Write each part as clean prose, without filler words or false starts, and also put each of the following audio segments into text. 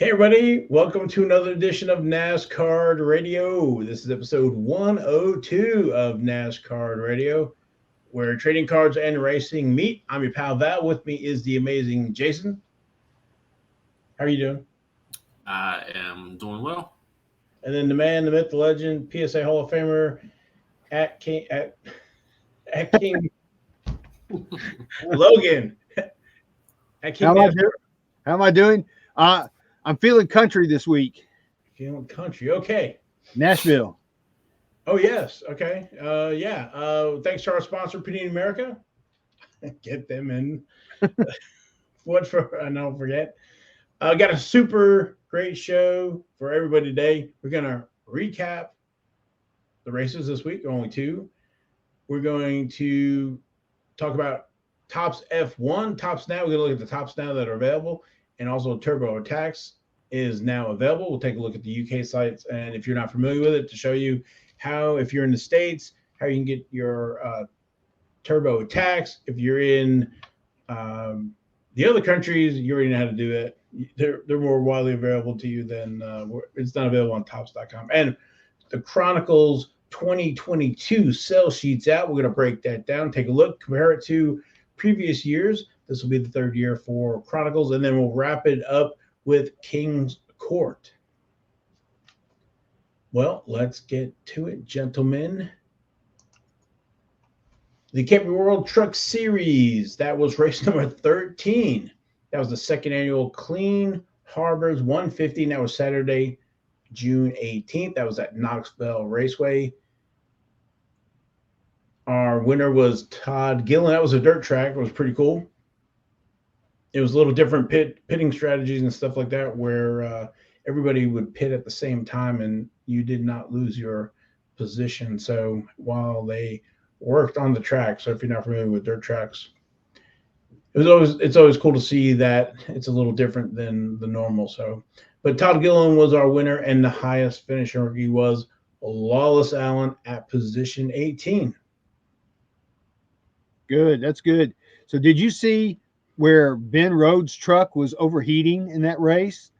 Hey, everybody, welcome to another edition of NasCard Radio. This is episode 102 of NasCard Radio, where trading cards and racing meet. I'm your pal Val. With me is the amazing Jason. How are you doing? I am doing well. And then the man, the myth, the legend, PSA Hall of Famer at King Logan. At King How am I doing? I'm feeling country this week. Feeling country. Okay. Nashville. Oh, yes. Okay. Thanks to our sponsor, Panini America. Get them in. What for? I don't forget. Got a super great show for everybody today. We're going to recap the races this week, only two. We're going to talk about Topps F1, Topps Now. We're going to look at the Topps Now that are available. And also Turbo Attax is now available. We'll take a look at the UK sites. And if you're not familiar with it, to show you how, if you're in the States, how you can get your Turbo Attax. If you're in the other countries, you already know how to do it. They're more widely available to you than it's not available on Topps.com. And the Chronicles 2022 sell sheets out. We're going to break that down, take a look, compare it to previous years. This will be the third year for Chronicles, and then we'll wrap it up with King's Court. Well, let's get to it, gentlemen. The Camping World Truck Series, that was race number 13. That was the second annual Clean Harbors 150, and that was Saturday, June 18th. That was at Knoxville Raceway. Our winner was Todd Gillen. That was a dirt track. It was pretty cool. It was a little different pitting strategies and stuff like that, where everybody would pit at the same time and you did not lose your position. So while they worked on the track, so if you're not familiar with dirt tracks, it's always cool to see that it's a little different than the normal. So, but Todd Gillen was our winner, and the highest finishing rookie was Lawless Allen at position 18. Good, that's good. So did you see where Ben Rhodes' truck was overheating in that race,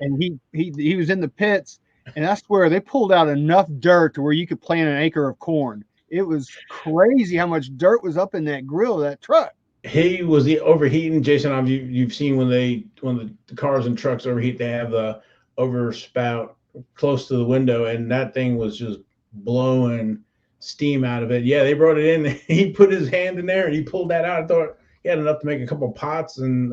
and he was in the pits, and I swear they pulled out enough dirt to where you could plant an acre of corn. It was crazy how much dirt was up in that grill of that truck. He was the overheating. Jason, you've seen when the cars and trucks overheat, they have the overspout close to the window, and that thing was just blowing steam out of it. Yeah, they brought it in. He put his hand in there and he pulled that out. I thought he had enough to make a couple pots and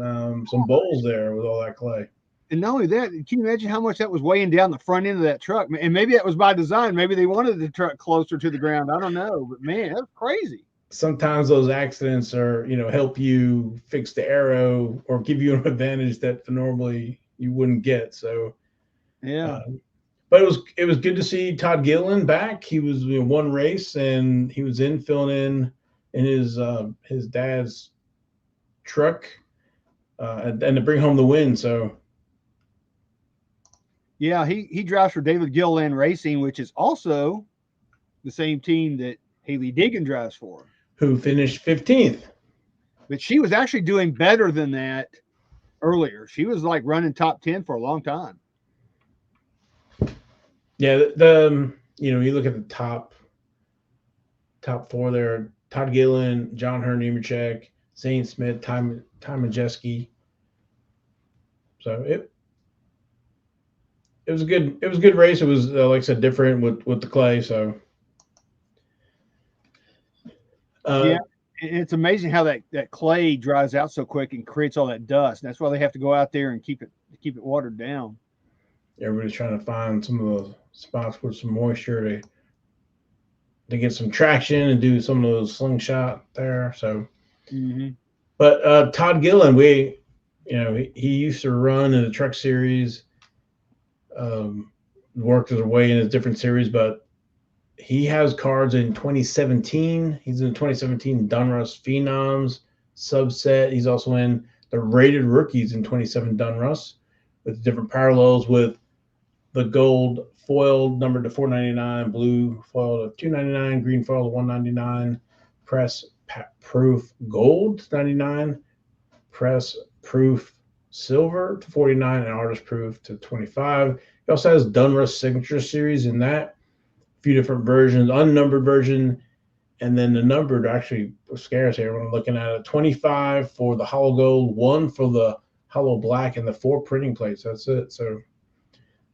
some bowls there with all that clay. And not only that, can you imagine how much that was weighing down the front end of that truck? And maybe that was by design. Maybe they wanted the truck closer to the ground. I don't know. But, man, that's crazy. Sometimes those accidents are, help you fix the aero or give you an advantage that normally you wouldn't get. So, yeah. But it was good to see Todd Gillen back. He was one race, and he was filling in his dad's truck and to bring home the win. So yeah, he drives for David Gilliland Racing, which is also the same team that Haley Diggin drives for, who finished 15th. But she was actually doing better than that earlier. She was like running top 10 for a long time. Yeah, you look at the top four there: Todd Gillen, John Nemechek, Zane Smith, Ty Majeski. So it was a good race. It was like I said, different with the clay. So yeah, it's amazing how that clay dries out so quick and creates all that dust. That's why they have to go out there and keep it watered down. Everybody's trying to find some of those spots with some moisture to get some traction and do some of those slingshot there. So, But Todd Gillen, he used to run in the Truck Series, worked his way in his different series, but he has cards in 2017. He's in the 2017 Donruss Phenoms subset. He's also in the Rated Rookies in 27 Donruss with different parallels with the gold foiled numbered to 499, blue foiled to 299, green foiled to 199, press proof gold 99, press proof silver to 49 and artist proof to 25. He also has Donruss signature series in that. A few different versions, unnumbered version, and then the numbered actually scares here when I'm looking at it. 25 for the hollow gold, 1 for the hollow black, and the 4 printing plates. That's it. So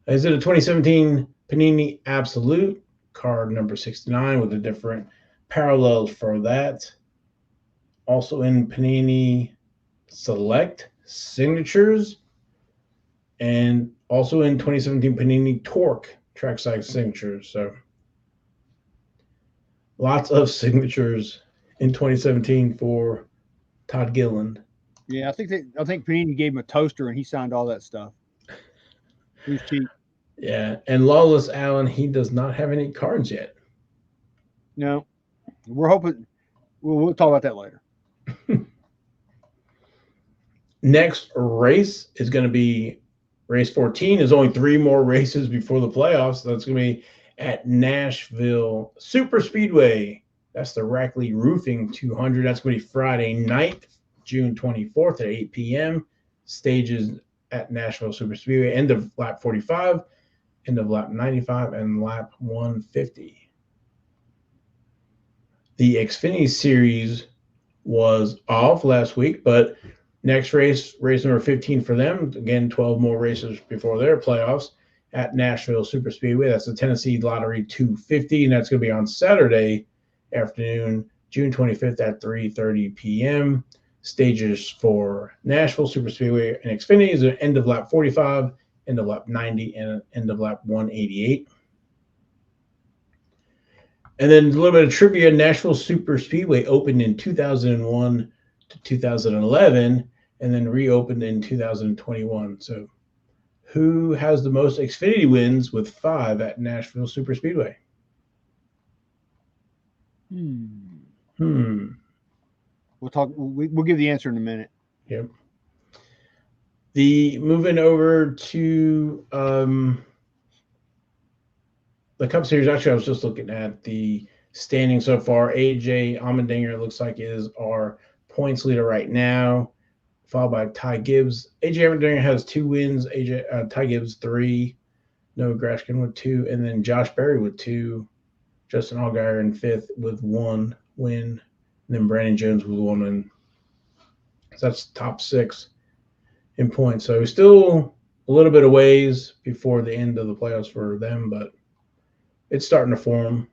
is it a 2017 Panini Absolute card number 69 with the different parallels for that. Also in Panini Select Signatures, and also in 2017 Panini Torque trackside signatures. So lots of signatures in 2017 for Todd Gilliland. Yeah, I think Panini gave him a toaster and he signed all that stuff. He was cheap. Yeah, and Lawless Allen, he does not have any cards yet. No, we're hoping we'll talk about that later. Next race is going to be race 14. There's only 3 more races before the playoffs. That's going to be at Nashville Super Speedway. That's the Rackley Roofing 200. That's going to be Friday night, June 24th at 8 p.m. Stages at Nashville Super Speedway. End of lap 45, end of lap 95, and lap 150. The Xfinity Series was off last week, but next race number 15 for them. Again, 12 more races before their playoffs at Nashville Super Speedway. That's the Tennessee Lottery 250, and that's going to be on Saturday afternoon, June 25th at 3:30 p.m. Stages for Nashville Super Speedway and Xfinity is end of lap 45, end of lap 90, and end of lap 188. And then a little bit of trivia. Nashville Super Speedway opened in 2001 to 2011 and then reopened in 2021. So who has the most Xfinity wins with 5 at Nashville Super Speedway? We'll talk. We'll give the answer in a minute. Yep. Moving over to the Cup Series. Actually, I was just looking at the standing so far. AJ Allmendinger looks like is our points leader right now, followed by Ty Gibbs. AJ Allmendinger has 2 wins. Ty Gibbs 3. Noah Grashkin with 2, and then Josh Berry with 2. Justin Allgaier in 5th with 1 win, and then Brandon Jones with 1 win. So that's top 6 in points. So still a little bit of ways before the end of the playoffs for them, but it's starting to form.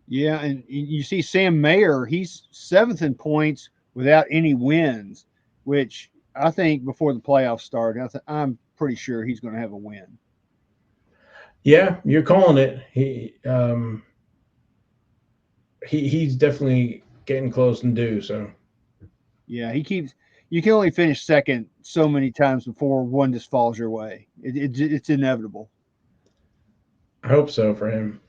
Yeah, and you see Sam Mayer, he's 7th in points without any wins, which I think before the playoffs start, I'm pretty sure he's going to have a win. Yeah, you're calling it. He's definitely getting close and due. So yeah, you can only finish second so many times before one just falls your way. It's inevitable. I hope so for him.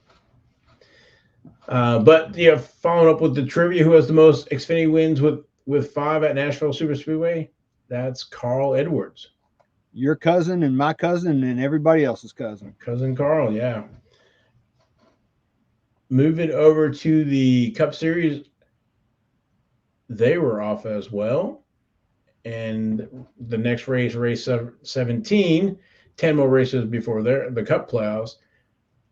But yeah, following up with the trivia, who has the most Xfinity wins with 5 at Nashville Super Speedway? That's Carl Edwards. Your cousin and my cousin and everybody else's cousin. Cousin Carl, yeah. Moving over to the Cup Series, they were off as well. And the next race 17, 10 more races before the Cup playoffs,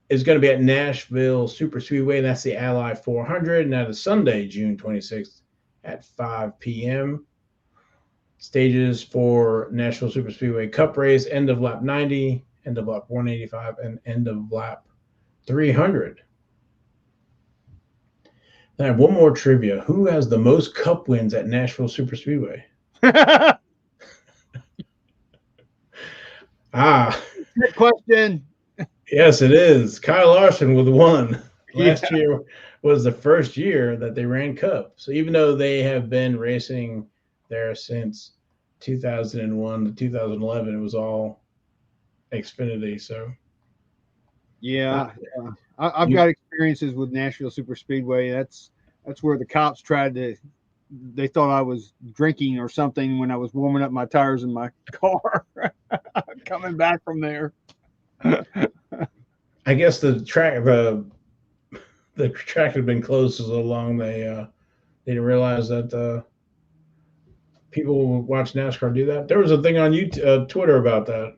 is going to be at Nashville Super Speedway, and that's the Ally 400, and that is Sunday, June 26th at 5 p.m. Stages for Nashville Super Speedway Cup race, end of lap 90, end of lap 185, and end of lap 300. I have one more trivia. Who has the most Cup wins at Nashville Super Speedway? Good question. Yes, it is. Kyle Larson with 1. Last year was the first year that they ran Cup. So even though they have been racing there since 2001 to 2011, it was all Xfinity. So yeah, I've got experiences with Nashville Super Speedway. That's where the cops they thought I was drinking or something when I was warming up my tires in my car coming back from there. I guess the track had been closed so long they didn't realize that people watch NASCAR do that. There was a thing on YouTube, Twitter about that.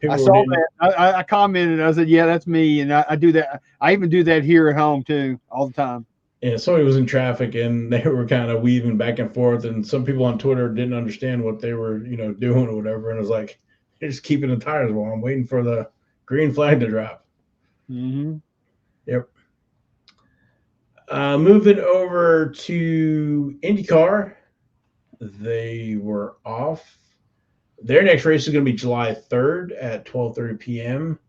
I saw that. I commented. I said, "Yeah, that's me," and I do that. I even do that here at home too, all the time. Yeah, somebody was in traffic and they were kind of weaving back and forth, and some people on Twitter didn't understand what they were, doing or whatever. And it was like, they're just keeping the tires warm. I'm waiting for the green flag to drop. Mm-hmm. Yep. Moving over to IndyCar, they were off. Their next race is going to be July 3rd at 12:30 p.m.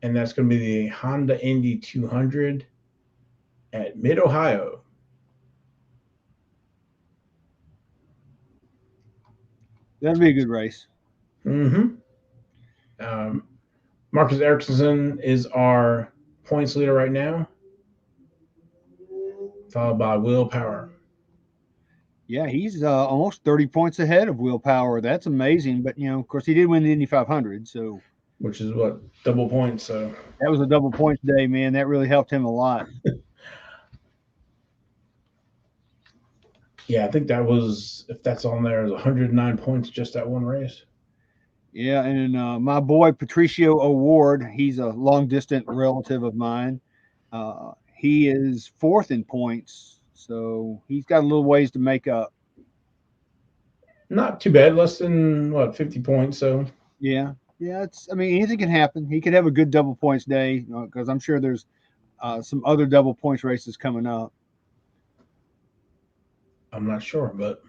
And that's going to be the Honda Indy 200 at Mid-Ohio. That'd be a good race. Mm-hmm. Marcus Ericsson is our points leader right now, followed by Will Power. Yeah, he's almost 30 points ahead of Will Power. That's amazing. But, of course, he did win the Indy 500. So, which is what? Double points. So that was a double points day, man. That really helped him a lot. Yeah, I think that was, if that's on there, is 109 points just that one race. Yeah, and my boy Patricio O'Ward, he's a long-distance relative of mine. He is fourth in points, so he's got a little ways to make up. Not too bad, less than 50 points. So yeah, anything can happen. He could have a good double points day because I'm sure there's some other double points races coming up. I'm not sure, but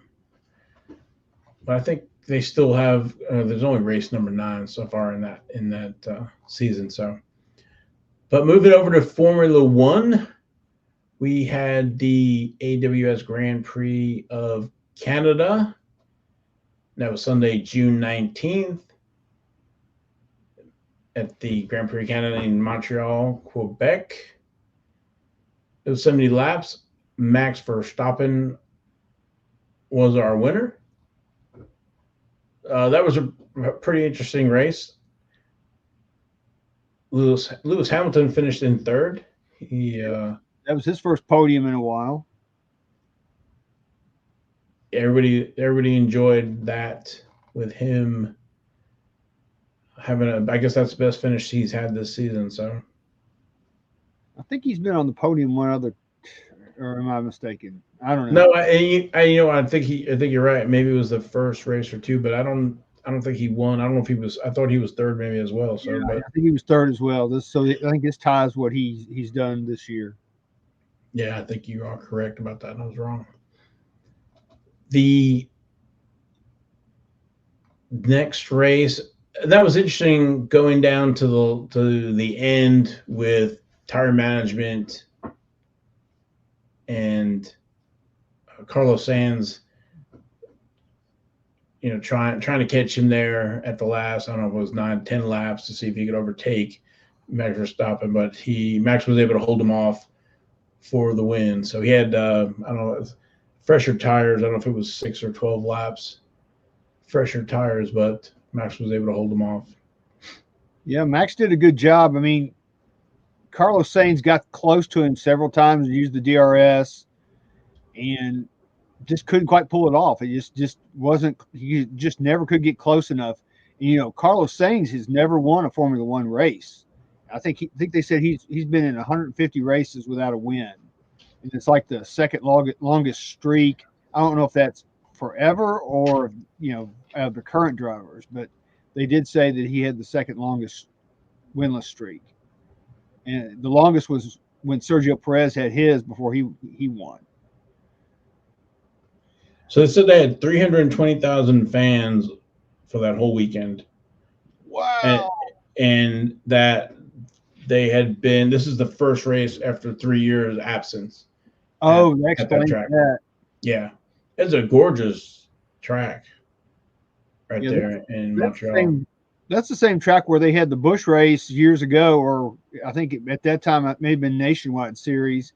I think they still have. There's only race number 9 so far in that season. So, but moving over to Formula One, we had the AWS Grand Prix of Canada. That was Sunday, June 19th, at the Grand Prix Canada in Montreal, Quebec. It was 70 laps. Max Verstappen was our winner. That was a pretty interesting race. Lewis Hamilton finished in third. That was his first podium in a while. Everybody enjoyed that with him having I guess that's the best finish he's had this season. So I think he's been on the podium one other, or am I mistaken? I don't know. No, I think you're right. Maybe it was the first race or two, but I don't think he won. I don't know if he was. I thought he was third maybe as well. So, yeah, I think he was third as well. I think this ties what he's done this year. Yeah, I think you are correct about that. I was wrong. The next race, that was interesting, going down to the end with tire management and Carlos Sainz, trying to catch him there at the last, I don't know if it was 9-10 laps to see if he could overtake Max Verstappen, but Max was able to hold him off for the win. So he had I don't know, fresher tires. I don't know if it was 6 or 12 laps fresher tires, but Max was able to hold him off. Yeah, Max did a good job. I mean, Carlos Sainz got close to him several times and used the DRS and just couldn't quite pull it off. It just wasn't. He just never could get close enough. And, Carlos Sainz has never won a Formula One race. I think they said he's been in 150 races without a win, and it's like the second longest streak. I don't know if that's forever or of the current drivers, but they did say that he had the second longest winless streak, and the longest was when Sergio Perez had his before he won. So they said they had 320,000 fans for that whole weekend. Wow! And that they had been. This is the first race after 3 years absence. Oh, that explains that. Yeah, it's a gorgeous track right there in Montreal. That's the same track where they had the Busch race years ago, or I think at that time it may have been Nationwide Series,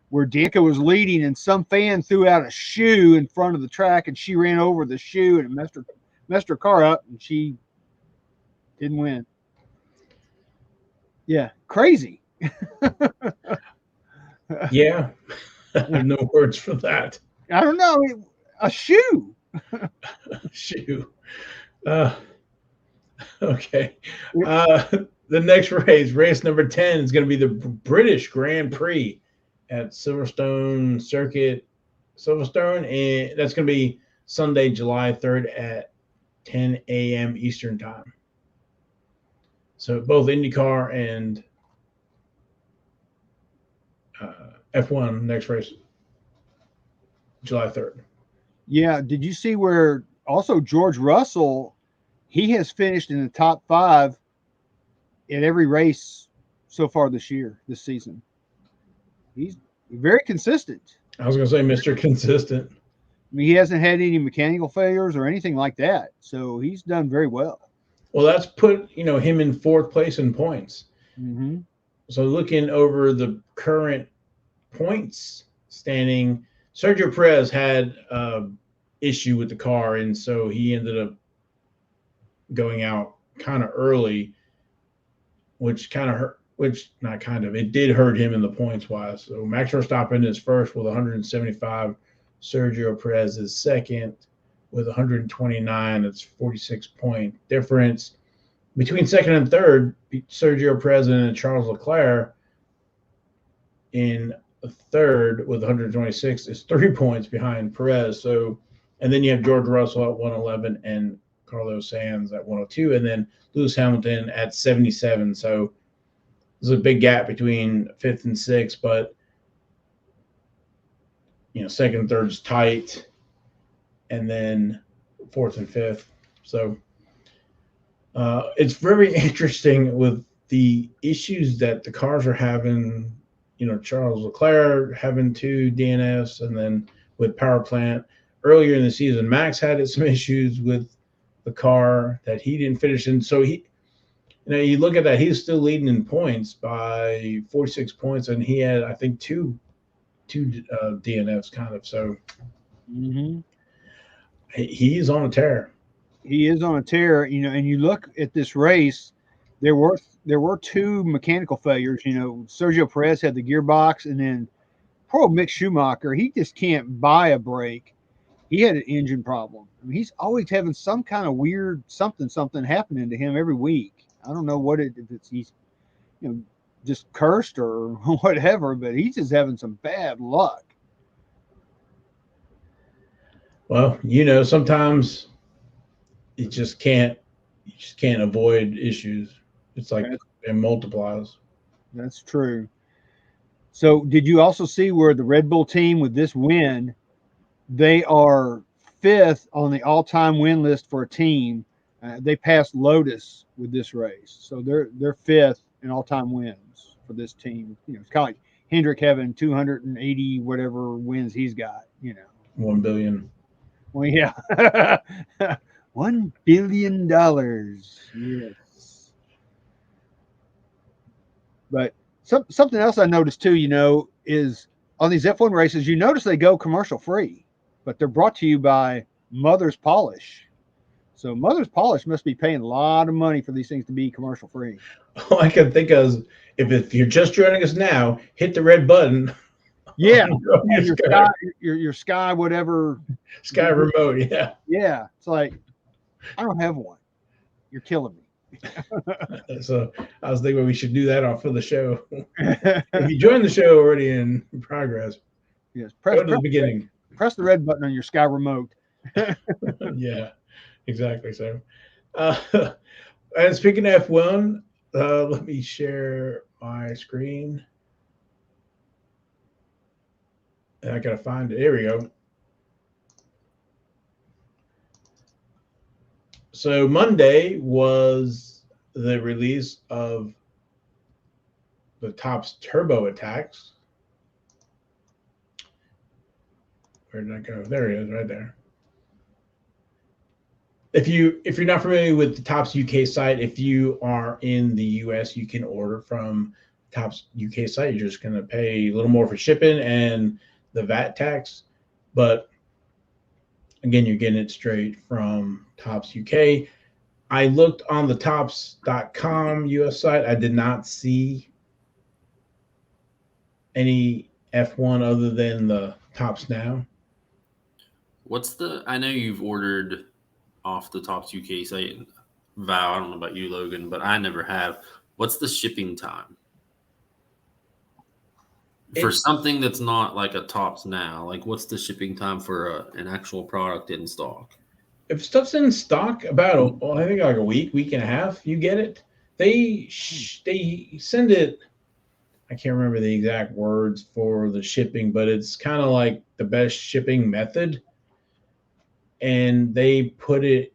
where Danica was leading and some fan threw out a shoe in front of the track and she ran over the shoe and it messed her car up and she didn't win. Yeah, crazy. Yeah, I have no words for that. I don't know. A shoe. Shoot. Okay. The next race number 10, is going to be the British Grand Prix at Silverstone, and that's going to be Sunday, July 3rd at 10 a.m. Eastern Time. So both IndyCar and F1 next race, July 3rd. Yeah. Did you see where also George Russell, he has finished in the top 5 in every race so far this season. He's very consistent. I was going to say Mr. Consistent. I mean, he hasn't had any mechanical failures or anything like that. So he's done very well. Well, that's put, him in 4th place in points. Mm-hmm. So looking over the current points standing, Sergio Perez had issue with the car, and so he ended up going out kind of early, which kind of hurt. It did hurt him in the points wise. So Max Verstappen is first with 175. Sergio Perez is second with 129. It's 46-point difference between second and third. Sergio Perez and Charles Leclerc in third with 126 is 3 points behind Perez. So, and then you have George Russell at 111 and Carlos Sainz at 102, and then Lewis Hamilton at 77. So there's a big gap between 5th and 6th, but second and third's tight, and then 4th and 5th. So it's very interesting with the issues that the cars are having. Charles Leclerc having 2 DNFs, and then with power plant earlier in the season, Max had some issues with the car that he didn't finish in. So you look at that, he's still leading in points by 46 points, and he had, I think, two DNFs kind of. So he's on a tear. He is on a tear, and you look at this race, there were 2 mechanical failures. Sergio Perez had the gearbox, and then poor old Mick Schumacher, he just can't buy a brake. He had an engine problem. I mean, he's always having some kind of weird something happening to him every week. I don't know if it's he's just cursed or whatever, but he's just having some bad luck. Well, sometimes you just can't avoid issues. It's like it multiplies. That's true. So did you also see where the Red Bull team with this win, they are 5th on the all-time win list for a team. They passed Lotus with this race. So they're 5th in all-time wins for this team. It's kind of like Hendrick having 280 whatever wins he's got, 1 billion. Well, yeah. $1 billion. Yes. But something else I noticed too, is on these F1 races, you notice they go commercial free, but they're brought to you by Mother's Polish. So Mother's Polish must be paying a lot of money for these things to be commercial free. All I can think of is if you're just joining us now, hit the red button. Yeah, your Sky whatever. Sky remote, yeah. Yeah, it's like, I don't have one. You're killing me. So I was thinking we should do that off of the show. If you join the show already in progress, yes, go to the beginning. Press the red button on your Sky remote. Yeah, exactly. So, and speaking of F1, let me share my screen. And I gotta find it. Here we go. So Monday was the release of the Topps Turbo Attax. Where did I go? There it is, right there. If you're not familiar with the Topps UK site, if you are in the US, you can order from Topps UK site. You're just gonna pay a little more for shipping and the VAT tax, but again, you're getting it straight from Topps UK. I looked on the Topps.com US site. I did not see any F1 other than the Topps Now. I know you've ordered off the Topps UK site, Val. I don't know about you, Logan, but I never have. What's the shipping time for something that's not like a Topps now? Like, what's the shipping time for an actual product in stock? If stuff's in stock, about I think like a week and a half, you get it. They send it. I can't remember the exact words for the shipping, but it's kind of like the best shipping method. And they put it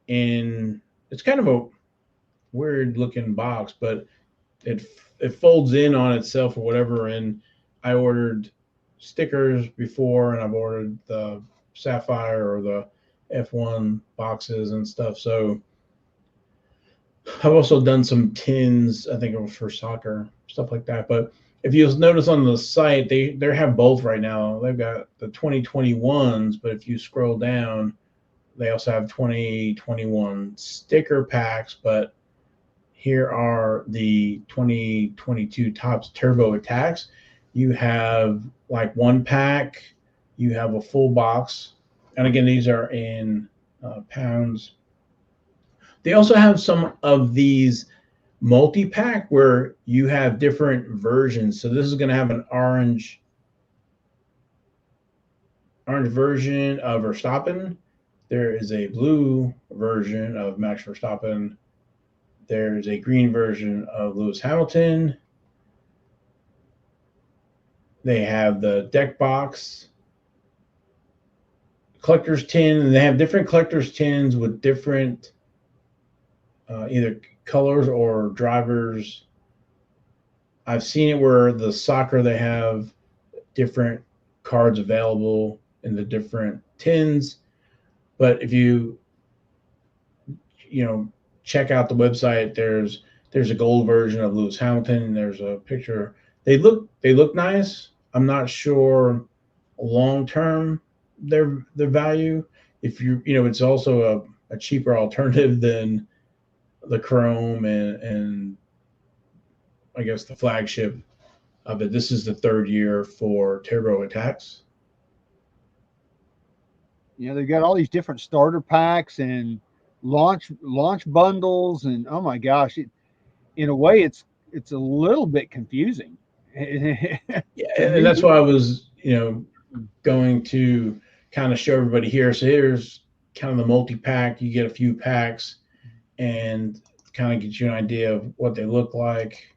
in. It's kind of a weird looking box, but it folds in on itself or whatever. And I ordered stickers before, and I've ordered the Sapphire or the F1 boxes and stuff. So I've also done some tins, I think it was for soccer, stuff like that. But if you'll notice on the site, they have both right now. They've got the 2021s, but if you scroll down, they also have 2021 sticker packs. But here are the 2022 Topps Turbo Attax. You have like one pack, you have a full box. And again, these are in pounds. They also have some of these multi-pack where you have different versions. So this is going to have an orange version of Verstappen. There is a blue version of Max Verstappen. There's a green version of Lewis Hamilton. They have the deck box, collector's tin, and they have different collector's tins with different either colors or drivers. I've seen it where the soccer, they have different cards available in the different tins. But if you check out the website, there's a gold version of Lewis Hamilton. There's a picture. They look nice. I'm not sure long term their value. If it's also a cheaper alternative than the Chrome and I guess the flagship of it. This is the third year for Turbo Attax. They've got all these different starter packs and launch bundles, and oh my gosh, in a way, it's a little bit confusing. Yeah, and that's why I was going to kind of show everybody here. So here's kind of the multi-pack. You get a few packs and kind of get you an idea of what they look like.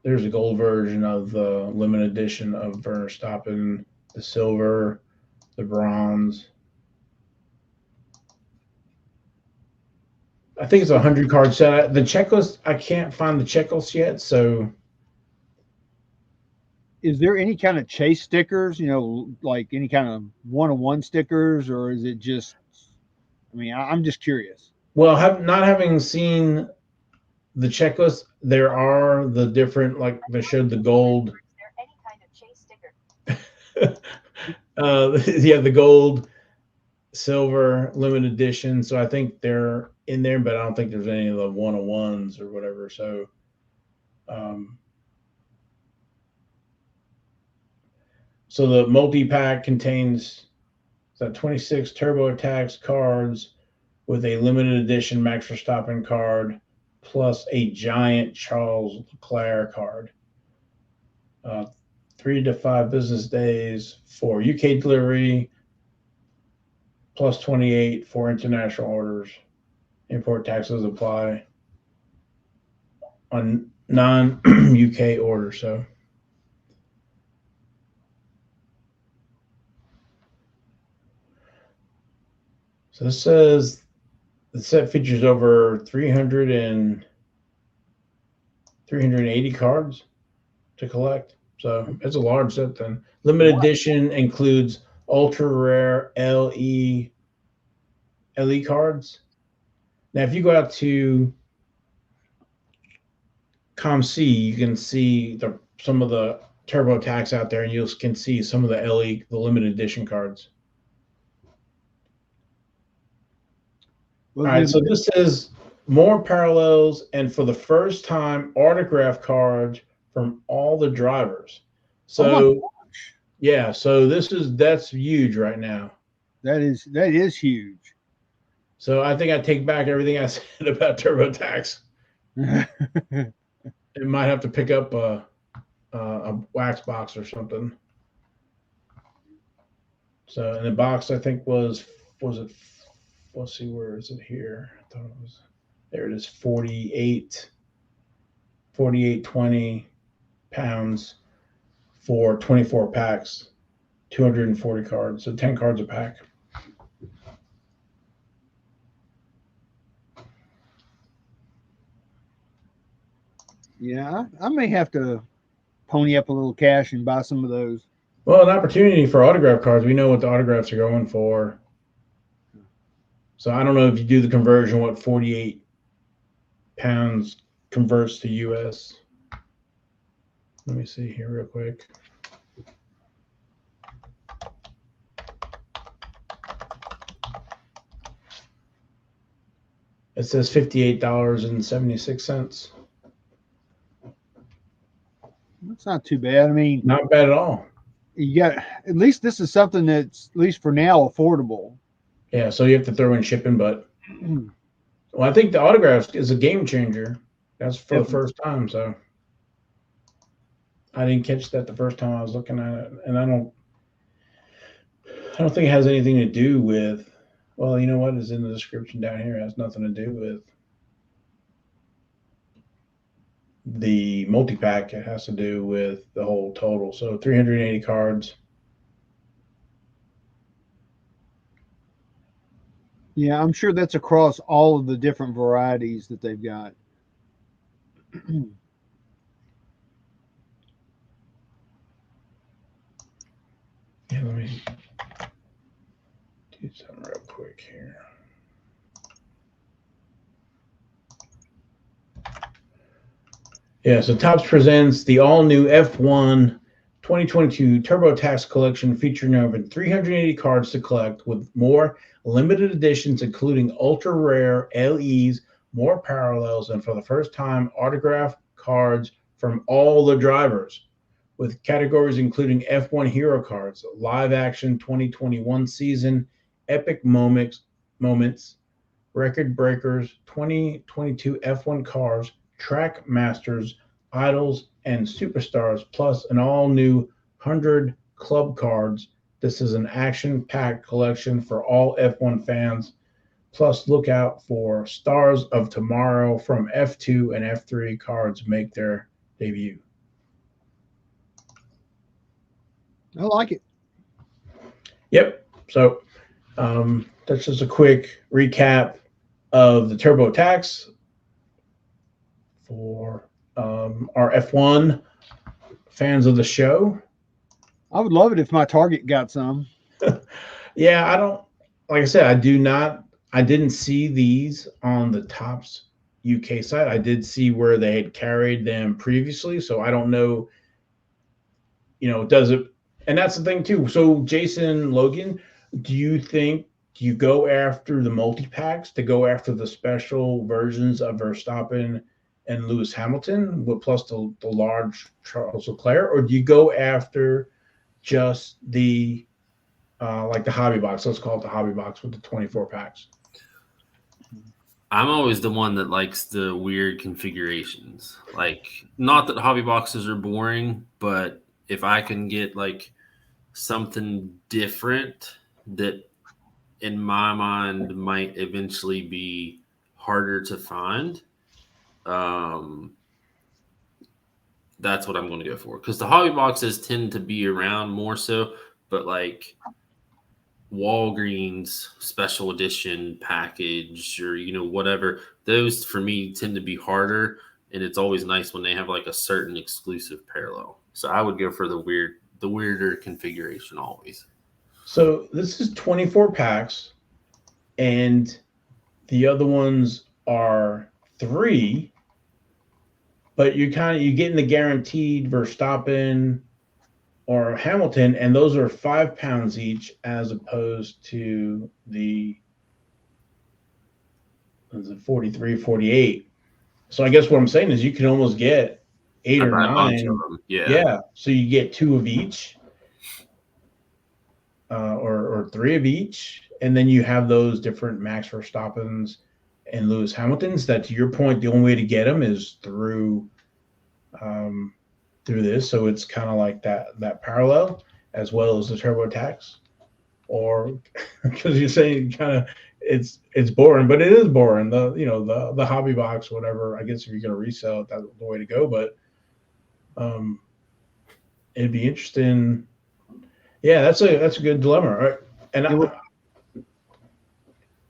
There's a gold version of the limited edition of Verstappen, the silver, the bronze. I think it's a 100 card set. The checklist, I can't find the checklist yet. So is there any kind of chase stickers, like any kind of one-on-one stickers, or is it just, I'm just curious. Well, not having seen the checklist, there are the different, like they showed the gold. Is there any kind of chase sticker? Yeah, the gold, silver, limited edition. So I think they're in there, but I don't think there's any of the one-on-ones or whatever. So, so the multi-pack contains 26 Turbo Attax cards with a limited edition Max Verstappen card plus a giant Charles Leclerc card. 3 to 5 business days for UK delivery, plus 28 for international orders. Import taxes apply on non-UK orders. So this says the set features over 380 cards to collect. So it's a large set then. Limited edition includes ultra rare LE cards. Now, if you go out to ComC, you can see some of the Turbo Attax out there, and you can see some of the the limited edition cards. All right, so this says more parallels, and for the first time, autograph cards from all the drivers. So Yeah, so that's huge right now. That is huge. So I think I take back everything I said about TurboTax. It might have to pick up a wax box or something. So and the box I think was it? Let's see, where is it here? I thought it was there. It is 48.20 pounds for 24 packs, 240 cards, so 10 cards a pack. Yeah, I may have to pony up a little cash and buy some of those. Well, an opportunity for autograph cards. We know what the autographs are going for. So I don't know if you do the conversion, what 48 pounds converts to US. Let me see here real quick. It says $58.76. That's not too bad. I mean, Not bad at all. you got at least this is something that's at least for now affordable. Yeah, so you have to throw in shipping, but well, I think the autographs is a game changer. That's for the first time, so I didn't catch that the first time I was looking at it, and I don't think it has anything to do with. Well, you know what is in the description down here. It has nothing to do with the multi-pack. It has to do with the whole total. So 380 cards. Yeah, I'm sure that's across all of the different varieties that they've got. Yeah, let me do something real quick here. Yeah, so Topps presents the all-new F1 2022 TurboTax collection featuring over 380 cards to collect with more limited editions, including ultra-rare LEs, more parallels, and for the first time, autographed cards from all the drivers, with categories including F1 Hero cards, live action 2021 season, epic moments, record breakers, 2022 F1 cars, track masters, idols, and superstars, plus an all-new 100 club cards. This is an action-packed collection for all F1 fans. Plus, look out for Stars of Tomorrow from F2 and F3 cards make their debut. I like it. Yep. So that's just a quick recap of the TurboTax for our F1 fans of the show. I would love it if my Target got some. Yeah, I don't, like I said, I didn't see these on the Topps UK site. I did see where they had carried them previously, so I don't know, does it, and that's the thing too. So Jason Logan, do you go after the multi-packs to go after the special versions of Verstappen and Lewis Hamilton with plus the large Charles Leclerc, or do you go after just the like the hobby box? Let's call it the hobby box with the 24 packs. I'm always the one that likes the weird configurations. Like, not that hobby boxes are boring, but if I can get like something different that in my mind might eventually be harder to find, that's what I'm going to go for. Because the hobby boxes tend to be around more so, but like Walgreens special edition package or whatever, those for me tend to be harder, and it's always nice when they have like a certain exclusive parallel. So I would go for the weirder configuration always. So this is 24 packs, and the other ones are 3, but you're getting the guaranteed Verstappen or Hamilton, and those are 5 pounds each, as opposed to the 43, 48. So I guess what I'm saying is you can almost get 8 or 9. Yeah. So you get 2 of each, or three of each, and then you have those different Max Verstappens and Lewis Hamiltons. That, to your point, the only way to get them is through this. So it's kind of like that parallel, as well as the TurboTax, or because you're saying kind of it's boring, but it is boring. The hobby box, whatever. I guess if you're going to resell it, that's the way to go. But it'd be interesting. Yeah, that's a good dilemma, right? And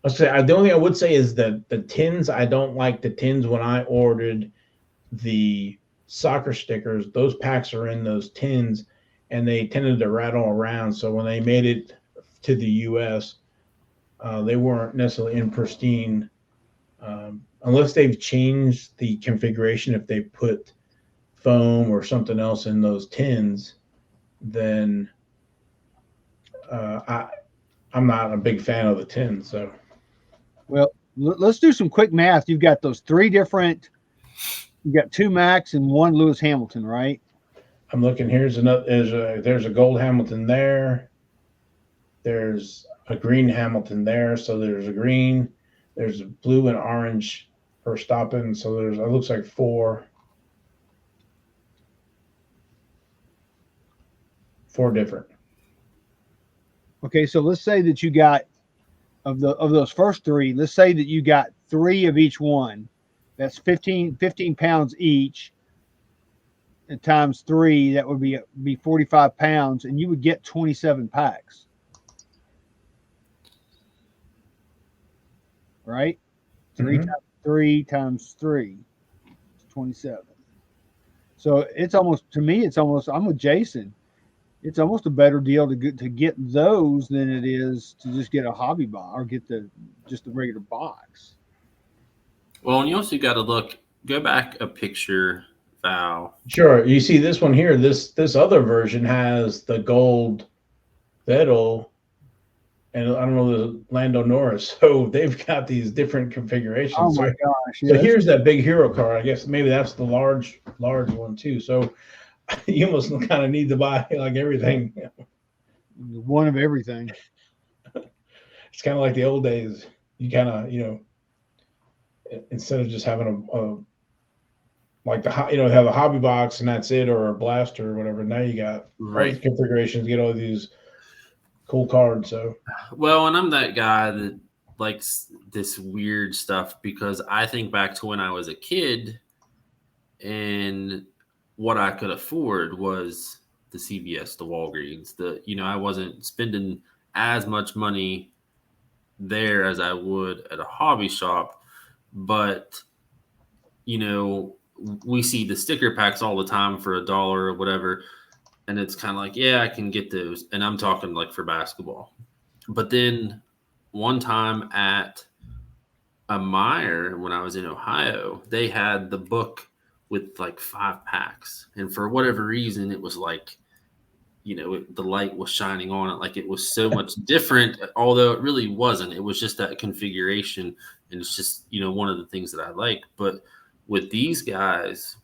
I'll say the only thing I would say is that the tins. I don't like the tins. When I ordered the soccer stickers, those packs are in those tins, and they tended to rattle around. So when they made it to the U.S., they weren't necessarily in pristine, unless they've changed the configuration. If they put foam or something else in those tins, then I'm not a big fan of the tins. So, well, let's do some quick math. You've got those three different. You got two Max and one Lewis Hamilton, right? I'm looking. There's a gold Hamilton there. There's a green Hamilton there. So there's a green. There's a blue and orange Verstappen. So it looks like four different. Okay, so let's say that you got of those first three. Let's say that you got three of each one. That's 15 pounds each. And times three, that would be 45 pounds, and you would get 27 packs. Right? Three times three times three is 27. So it's almost, to me, I'm with Jason. It's almost a better deal to get those than it is to just get a hobby box or get just the regular box. Well, and you also got to go back a picture, Val. Sure. You see this one here. This other version has the gold Vettel, and I don't know, the Lando Norris. So they've got these different configurations. Oh my gosh! Yeah, so here's that big hero car. I guess maybe that's the large one too. So you almost kind of need to buy like everything. One of everything. It's kind of like the old days. You kind of, instead of just having have a hobby box and that's it, or a blaster or whatever. Now you got all these configurations, get all these cool cards. So, well, and I'm that guy that likes this weird stuff because I think back to when I was a kid, and what I could afford was the CVS, the Walgreens. I wasn't spending as much money there as I would at a hobby shop, but we see the sticker packs all the time for $1 or whatever, and it's kind of like, yeah, I can get those, and I'm talking like for basketball. But then one time at a Meijer when I was in Ohio, they had the book with like 5 packs, and for whatever reason, it was like, the light was shining on it, like it was so much different, although it really wasn't. It was just that configuration, and it's just one of the things that I like. But with these guys,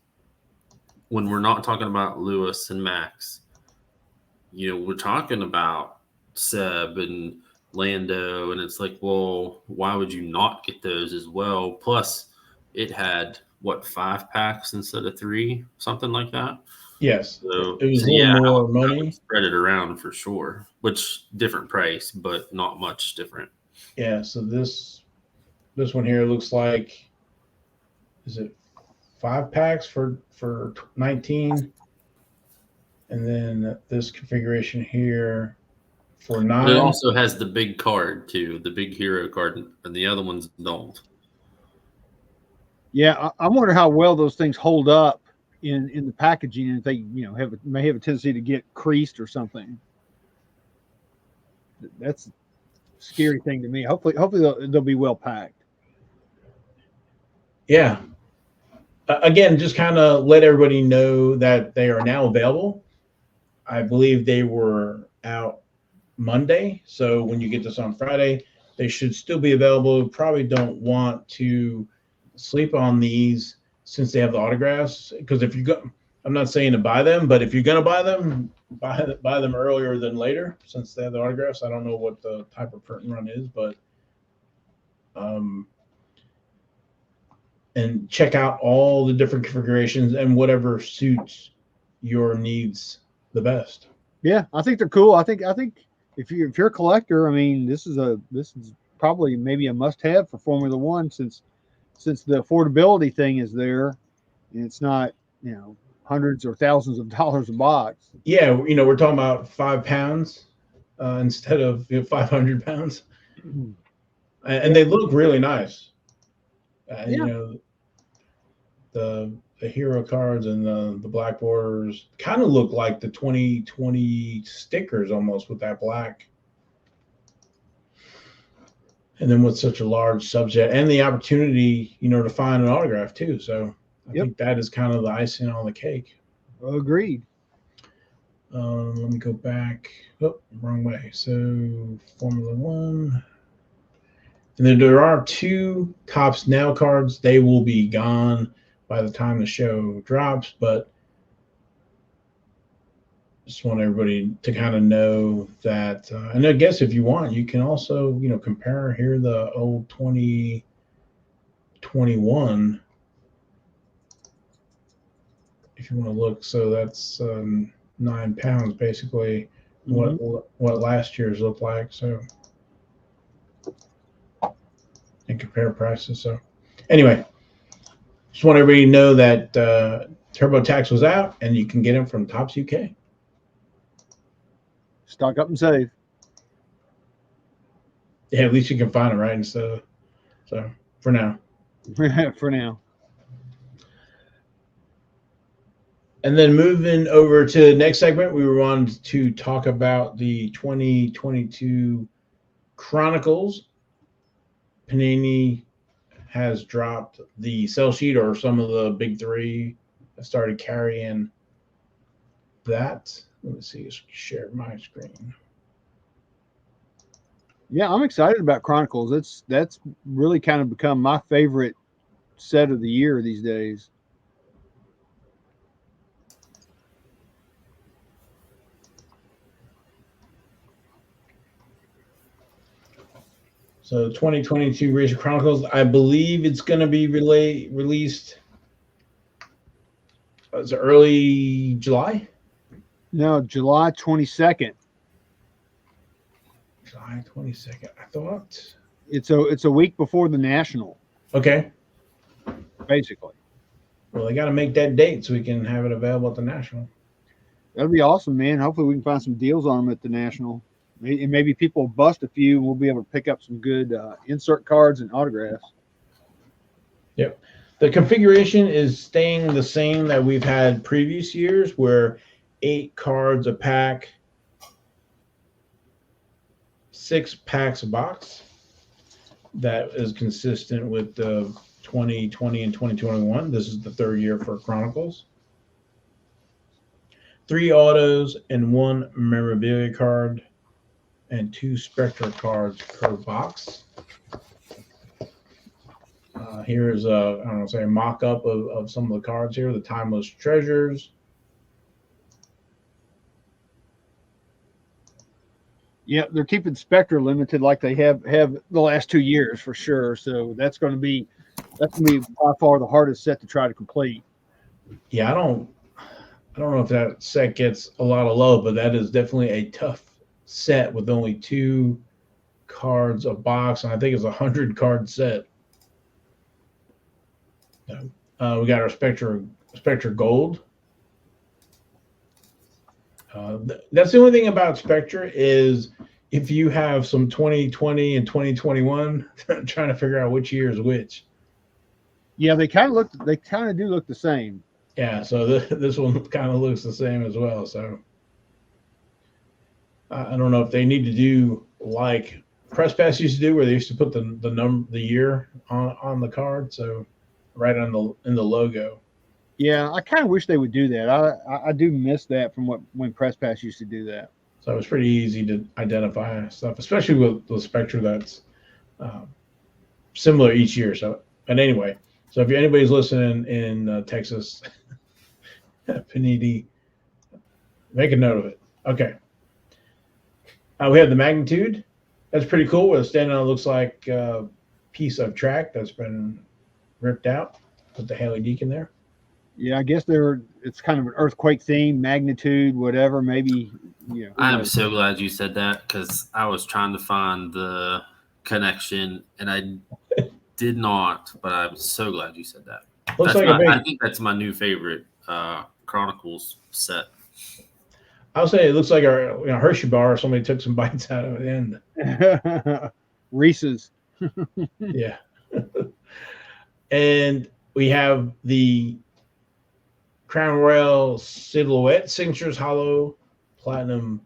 when we're not talking about Lewis and Max, we're talking about Seb and Lando, and it's like, well, why would you not get those as well? Plus, it had 5 packs instead of 3, something like that. Yes, so it was a little more money. I would spread it around for sure, which different price, but not much different. Yeah. So this one here looks like, is it 5 packs for 19, and then this configuration here for 9. But it also has the big card too, the big hero card, and the other ones don't. Yeah, I wonder how well those things hold up in the packaging, and if they may have a tendency to get creased or something. That's a scary thing to me. Hopefully they'll be well packed. Yeah. Again, just kind of let everybody know that they are now available. I believe they were out Monday, so when you get this on Friday, they should still be available. Probably don't want to sleep on these since they have the autographs, because if I'm not saying to buy them, but if you're gonna buy them, buy them earlier than later, since they have the autographs. I don't know what the type of print run is, but and check out all the different configurations and whatever suits your needs the best. Yeah, I think they're cool. I think if you're a collector, I mean, this is probably maybe a must-have for Formula One since the affordability thing is there, and it's not hundreds or thousands of dollars a box. Yeah, we're talking about £5 instead of 500 pounds, and they look really nice. The hero cards and the black borders kind of look like the 2020 stickers almost with that black. And then with such a large subset and the opportunity, to find an autograph too. So I think that is kind of the icing on the cake. Agreed. Let me go back. Oh, wrong way. So Formula One. And then there are 2 Topps Now cards. They will be gone by the time the show drops, but just want everybody to kind of know that. And I guess if you want, you can also, compare here the old 2021 if you want to look. So that's £9 basically. What last year's looked like. So and compare prices. So anyway. Just want everybody to know that TurboTax was out, and you can get them from Topps UK. Stock up and save. Yeah, at least you can find them, right? And so for now. For now. And then moving over to the next segment, we wanted to talk about the 2022 Chronicles. Panini has dropped the sell sheet, or some of the big 3 have started carrying that. Let me see, share my screen. Yeah, I'm excited about Chronicles. That's really kind of become my favorite set of the year these days. So 2022 Racer Chronicles, I believe it's going to be released early July? No, July 22nd. July 22nd. I thought it's a week before the National. Okay. Basically. Well, they got to make that date so we can have it available at the National. That'd be awesome, man. Hopefully we can find some deals on them at the National. And maybe people will bust a few, and we'll be able to pick up some good insert cards and autographs. Yep. The configuration is staying the same that we've had previous years, where 8 cards a pack, 6 packs a box. That is consistent with the 2020 and 2021. This is the 3rd year for Chronicles. 3 autos and 1 memorabilia card, and 2 Spectra cards per box. Here's a mock-up of some of the cards here. The Timeless Treasures. Yeah, they're keeping Spectra limited like they have the last 2 years for sure. So that's going to be by far the hardest set to try to complete. Yeah, I don't know if that set gets a lot of love, but that is definitely a tough set with only 2 cards a box, and I think it's a 100-card set. We got our Spectra Gold. That's the only thing about Spectra is if you have some 2020 and 2021, trying to figure out which year is which. Yeah, they kind of do look the same. Yeah, so this one kind of looks the same as well. So I don't know if they need to do like Press Pass used to do, where they used to put the year on the card, so right in the logo. Yeah, I kind of wish they would do that. I do miss that from when Press Pass used to do that. So it was pretty easy to identify stuff, especially with the Spectra that's similar each year. So, but anyway, so if anybody's listening in Texas, Panini. Make a note of it. Okay. We have the magnitude. That's pretty cool. Where the standing on looks like a piece of track that's been ripped out. Put the Haley Deacon there. Yeah, I guess it's kind of an earthquake theme, magnitude, whatever. Maybe, who I'm knows? so glad you said that because I was trying to find the connection and I did not, but I'm so glad you said that. Looks That's like I think that's my new favorite Chronicles set. I'll say it looks like a Hershey bar. Somebody took some bites out of it. And Reese's. yeah. And we have the Crown Royal Silhouette Signatures Hollow Platinum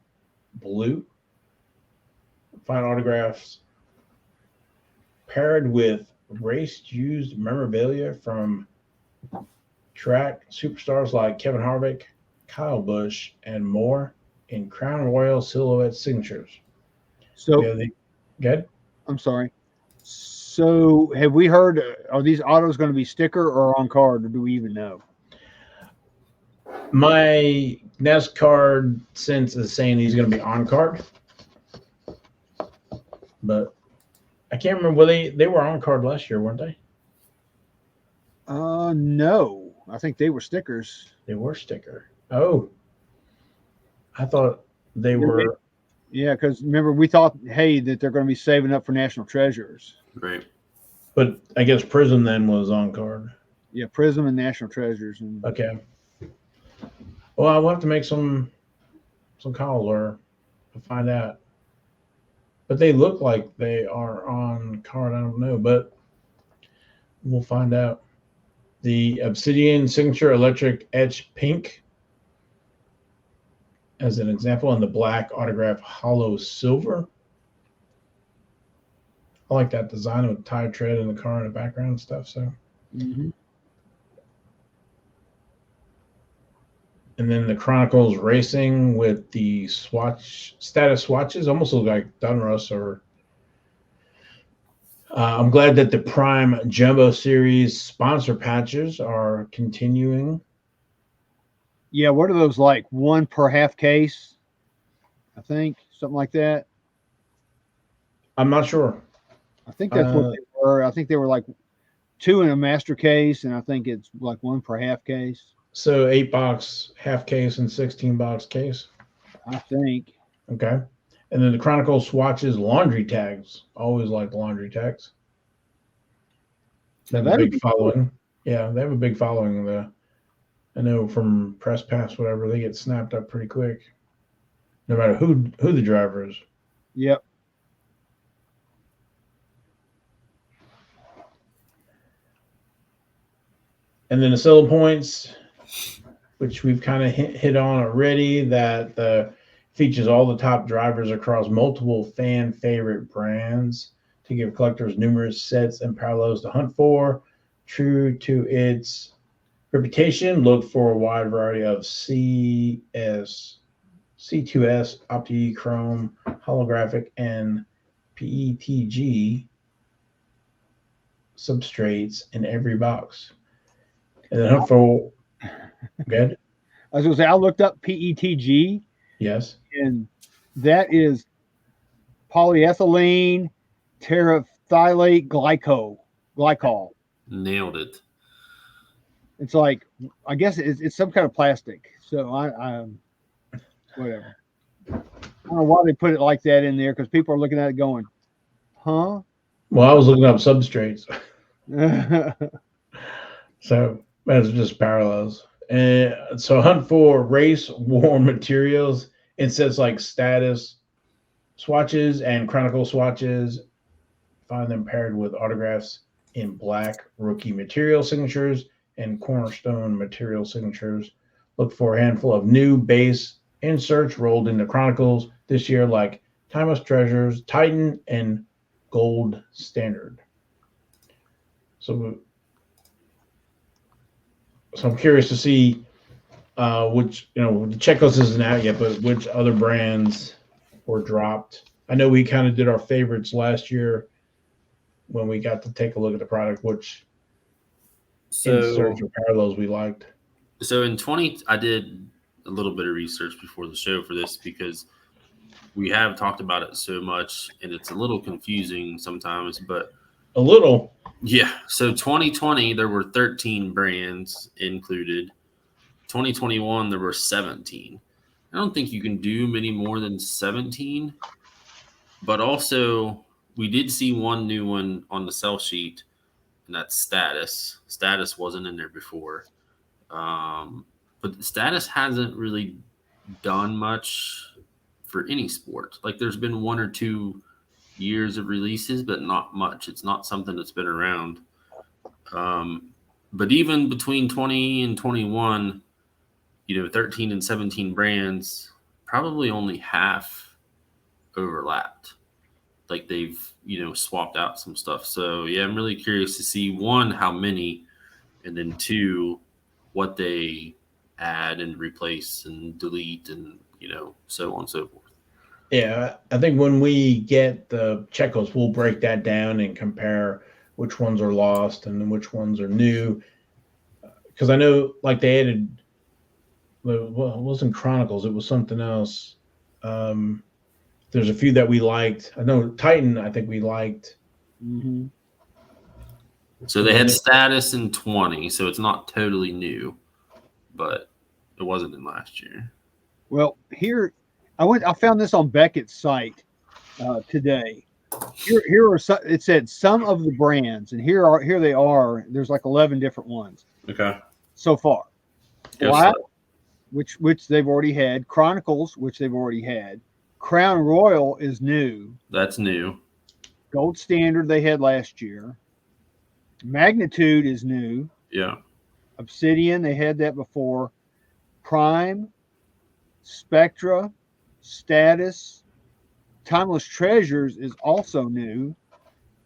Blue. Fine autographs paired with race-used memorabilia from track superstars like Kevin Harvick, Kyle Busch, and more in Crown Royal Silhouette Signatures. So, good. I'm sorry. So, have we heard? Are these autos going to be sticker or on card, or do we even know? My NasCard sense is saying he's going to be on card, but I can't remember. They were on card last year, weren't they? No. I think they were stickers. They were sticker. Oh, I thought they were. Yeah, because remember we thought, hey, that they're going to be saving up for National Treasures. Right. But I guess Prism then was on card. Yeah, Prism and National Treasures. And okay. Well, I'll have to make some call or find out. But they look like they are on card. I don't know, but we'll find out. The Obsidian Signature Electric Etch Pink as an example, and the black autograph Hollow Silver. I like that design with tire tread in the car in the background and stuff. So, mm-hmm. And then the Chronicles Racing with the status swatches almost look like Dunruss. Or I'm glad that the Prime Jumbo Series sponsor patches are continuing. Yeah, what are those like? One per half case, I think, something like that. I'm not sure. I think that's what they were. I think they were like 2 in a master case, and I think it's like 1 per half case. So 8-box half case and 16-box case. I think. Okay. And then the Chronicle swatches laundry tags. Always like laundry tags. They have a big following. Cool. Yeah, they have a big following. I know from Press Pass, whatever, they get snapped up pretty quick. No matter who the driver is. Yep. And then the solo points, which we've kind of hit on already, that features all the top drivers across multiple fan favorite brands to give collectors numerous sets and parallels to hunt for. True to its reputation, look for a wide variety of C2S, Opti Chrome, holographic, and PETG substrates in every box. And then hunt for good. I was going to say, I looked up PETG. Yes. And that is polyethylene terephthalate glycol. Nailed it. It's like, I guess it's some kind of plastic. So I whatever. I don't know why they put it like that in there, because people are looking at it going, huh? Well, I was looking up substrates. So that's just parallels. And so hunt for race worn materials. It says like status swatches and Chronicle swatches. Find them paired with autographs in black rookie material signatures and cornerstone material signatures. Look for a handful of new base inserts rolled into Chronicles this year, like Timeless Treasures, Titan, and Gold Standard. So I'm curious to see which, the checklist isn't out yet, but which other brands were dropped. I know we kind of did our favorites last year when we got to take a look at the product, which inserts or parallels we liked. So I did a little bit of research before the show for this because we have talked about it so much and it's a little confusing sometimes, but A little. yeah. So 2020, there were 13 brands included. 2021, there were 17. I don't think you can do many more than 17, but also we did see one new one on the sell sheet, and that's Status. Status wasn't in there before. But Status hasn't really done much for any sport. Like there's been 1 or 2 years of releases, but not much. It's not something that's been around. But even between 20 and 21, 13 and 17 brands, probably only half overlapped. Like they've, swapped out some stuff. So yeah, I'm really curious to see one, how many, and then two, what they add and replace and delete and, so on and so forth. Yeah, I think when we get the checklist, we'll break that down and compare which ones are lost and then which ones are new. Because I know, like they added, well, it wasn't Chronicles; it was something else. There's a few that we liked. I know Titan. I think we liked. Mm-hmm. So they had Status in 20, so it's not totally new, but it wasn't in last year. Well, here I found this on Beckett's site today. Here are some, it said some of the brands, and here they are. There's like 11 different ones. Okay. So far. Yes, Flat, which they've already had. Chronicles, which they've already had. Crown Royal is new. That's new. Gold Standard they had last year. Magnitude is new. Yeah. Obsidian, they had that before. Prime, Spectra, Status, Timeless Treasures is also new,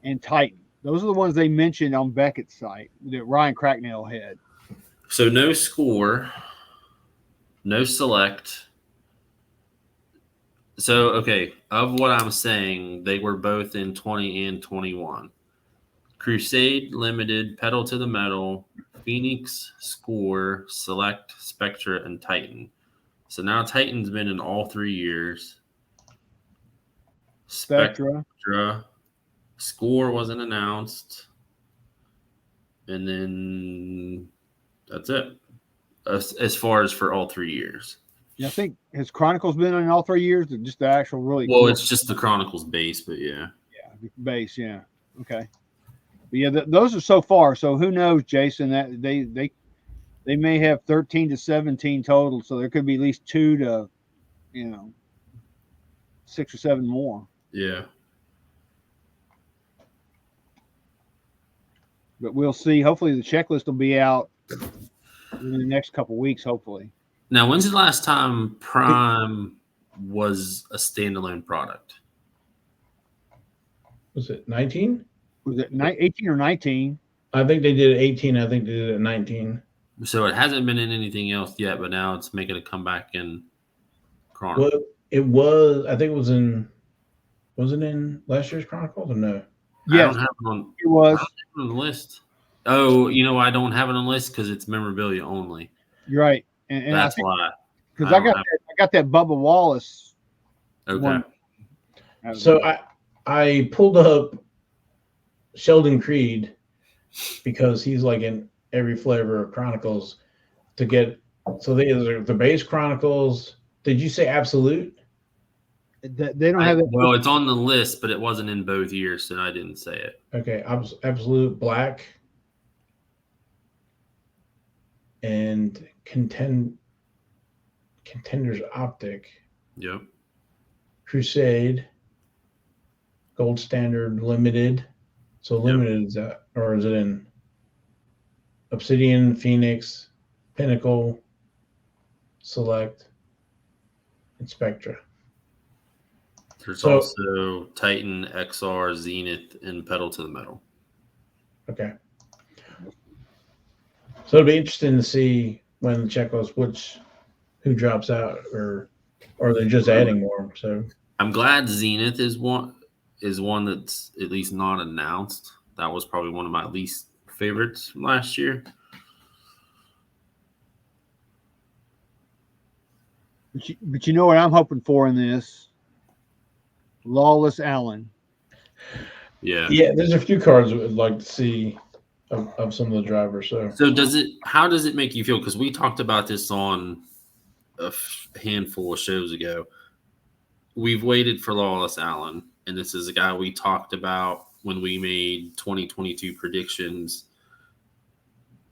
and Titan. Those are the ones they mentioned on Beckett's site that Ryan Cracknell had. So no score, no select. So, okay, of what I'm saying, they were both in 20 and 21. Crusade, Limited, Pedal to the Metal, Phoenix, Score, Select, Spectra, and Titan. So now Titan's been in all 3 years. Spectra. Score wasn't announced. And then that's it. As far as for all 3 years. Yeah, I think has Chronicles been in all 3 years? Or just the actual really? Well, it's just the Chronicles base, but yeah. Yeah, base. Yeah. Okay. But yeah, those are so far. So who knows, Jason? That they may have 13 to 17 total. So there could be at least 2 to 6 or 7 more. Yeah. But we'll see. Hopefully, the checklist will be out in the next couple of weeks. Hopefully. Now, when's the last time Prime was a standalone product? Was it 19? Was it 18 or 19? I think they did it 18. I think they did it 19. So it hasn't been in anything else yet, but now it's making a comeback in Chronicles. Well, it was. I think it was in. Was it in last year's Chronicles or no? Yes, I don't have it on. It was. I don't have it on the list. Oh, I don't have it on the list because it's memorabilia only. You're right, and that's why. Because I got that Bubba Wallace. Okay. One. So I pulled up Sheldon Creed because he's like in every flavor of Chronicles to get. So the base Chronicles. Did you say Absolute? They don't have it. Well, it's on the list, but it wasn't in both years, so I didn't say it. Okay, Absolute Black and Contenders Optic. Yep. Crusade, Gold Standard, Limited. So Limited is that, or is it in Obsidian, Phoenix, Pinnacle, Select, and Spectra? There's also Titan, XR, Zenith, and Pedal to the Metal. Okay. So it'll be interesting to see when the checklist who drops out, or they're just adding more. So I'm glad Zenith is one that's at least not announced. That was probably one of my least favorites from last year. But you know what I'm hoping for in this? Lawless Allen. Yeah. Yeah, there's a few cards I would like to see of some of the drivers. So How does it make you feel? Because we talked about this on a handful of shows ago. We've waited for Lawless Allen, and this is a guy we talked about when we made 2022 predictions,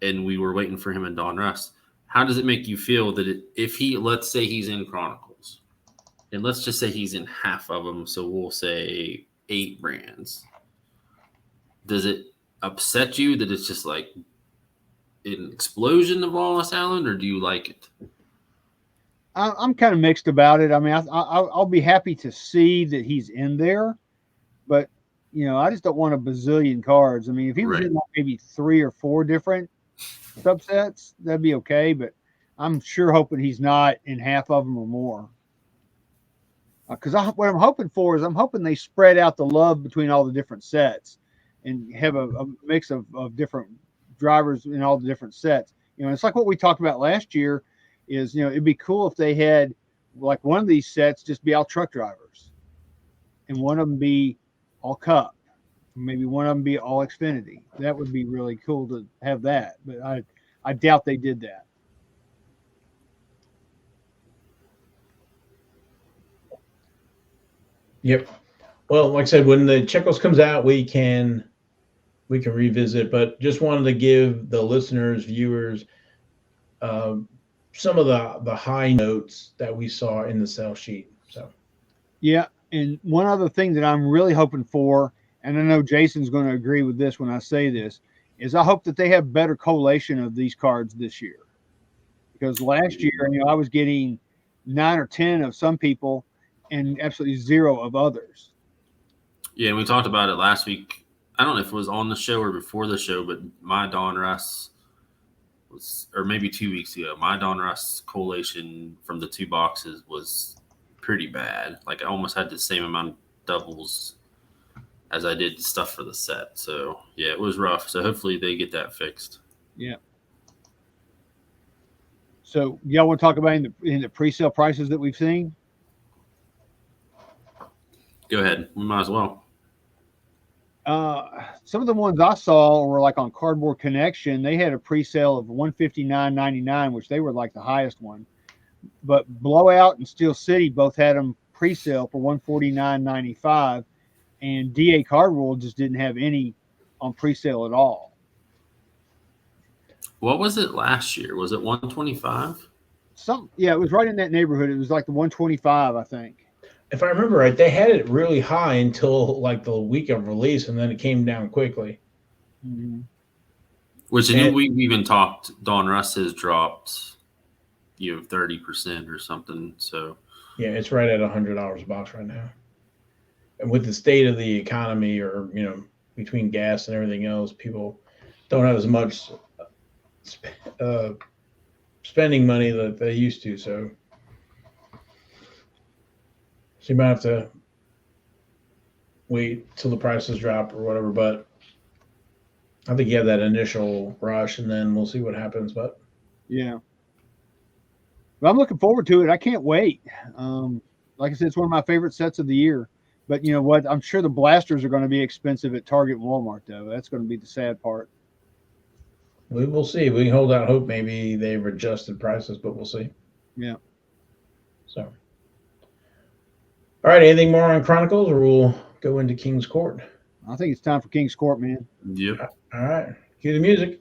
and we were waiting for him and Don Russ. How does it make you feel that if he, let's say he's in Chronicles, and let's just say he's in half of them, so we'll say 8 brands, does it upset you that it's just like an explosion of Lawless Allen, or do you like it? I'm kind of mixed about it. I mean, I'll be happy to see that he's in there, but I just don't want a bazillion cards. I mean, if he was in like maybe 3 or 4 different subsets, that'd be okay. But I'm sure hoping he's not in half of them or more. Because what I'm hoping for is I'm hoping they spread out the love between all the different sets and have a mix of different drivers in all the different sets. It's like what we talked about last year. Is it'd be cool if they had like one of these sets just be all truck drivers, and one of them be all Cup, maybe one of them be all Xfinity. That would be really cool to have that, but I doubt they did that. Yep. Well, like I said, when the checklist comes out, we can revisit. But just wanted to give the listeners, viewers, some of the high notes that we saw in the sell sheet. So, yeah. And one other thing that I'm really hoping for, and I know Jason's going to agree with this when I say this, is I hope that they have better collation of these cards this year. Because last year, I was getting 9 or 10 of some people and absolutely 0 of others. Yeah, and we talked about it last week. I don't know if it was on the show or before the show, but my Don Russ or maybe 2 weeks ago, my Don Russ collation from the 2 boxes was pretty bad. Like I almost had the same amount of doubles as I did stuff for the set. So yeah, it was rough. So hopefully they get that fixed. Yeah. So y'all want to talk about in the pre-sale prices that we've seen? Go ahead. We might as well. Some of the ones I saw were like on Cardboard Connection. They had a pre-sale of $159.99, which they were like the highest one. But Blowout and Steel City both had them pre-sale for $149.95, and DA Cardworld just didn't have any on pre-sale at all. What was it last year? Was it 125? Yeah, it was right in that neighborhood. It was like the 125, I think. If I remember right, they had it really high until like the week of release, and then it came down quickly. Mm-hmm. Which we even talked. Don Russ has dropped, 30% or something. So yeah, it's right at $100 a box right now. And with the state of the economy, or between gas and everything else, people don't have as much spending money that they used to. So you might have to wait till the prices drop or whatever. But I think you have that initial rush, and then we'll see what happens. But yeah, but I'm looking forward to it. I can't wait. Like I said, it's one of my favorite sets of the year. But you know what? I'm sure the blasters are going to be expensive at Target and Walmart, though. That's going to be the sad part. We will see. We can hold out hope. Maybe they've adjusted prices, but we'll see. Yeah. So, all right. Anything more on Chronicles, or we'll go into King's Court? I think it's time for King's Court, man. Yep. All right. Cue the music.